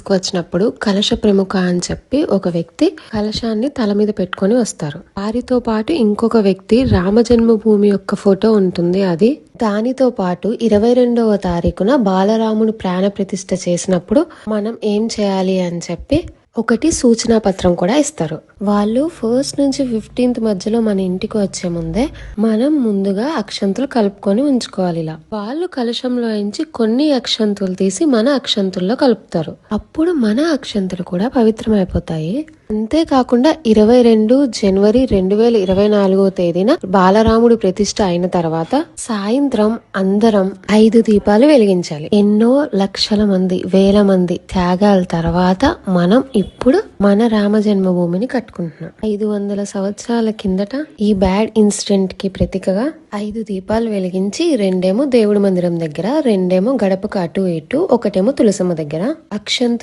తీసుకువచ్చినప్పుడు కలశ ప్రముఖ అని చెప్పి ఒక వ్యక్తి కలశాన్ని తల మీద పెట్టుకొని వస్తారు. వారితో పాటు ఇంకొక వ్యక్తి రామ జన్మభూమి యొక్క ఫోటో ఉంటుంది. అది దానితో పాటు 22వ తారీఖున బాలరాముడు ప్రాణ ప్రతిష్ఠ చేసినప్పుడు మనం ఏం చేయాలి అని చెప్పి ఒకటి సూచనా పత్రం కూడా ఇస్తారు. వాళ్ళు 1st నుంచి 15th మధ్యలో మన ఇంటికి వచ్చే ముందే మనం ముందుగా అక్షంతులు కలుపుకొని ఉంచుకోవాలి. ఇలా వాళ్ళు కలశంలో నుంచి కొన్ని అక్షంతులు తీసి మన అక్షంతుల్లో కలుపుతారు. అప్పుడు మన అక్షంతులు కూడా పవిత్రమైపోతాయి. అంతేకాకుండా 22 జనవరి 2024 తేదీన బాలరాముడు ప్రతిష్ఠ అయిన తర్వాత సాయంత్రం అందరం 5 దీపాలు వెలిగించాలి. ఎన్నో లక్షల మంది, వేల మంది త్యాగాల తర్వాత మనం ఇప్పుడు మన రామ జన్మభూమిని కట్టుకుంటున్నాం. 500 సంవత్సరాల కిందట ఈ బ్యాడ్ ఇన్సిడెంట్ కి ప్రతీకగా 5 దీపాలు వెలిగించి 2 దేవుడి మందిరం దగ్గర, 2 గడపకు అటు ఇటు, 1 తులసమ్మ దగ్గర అక్షంత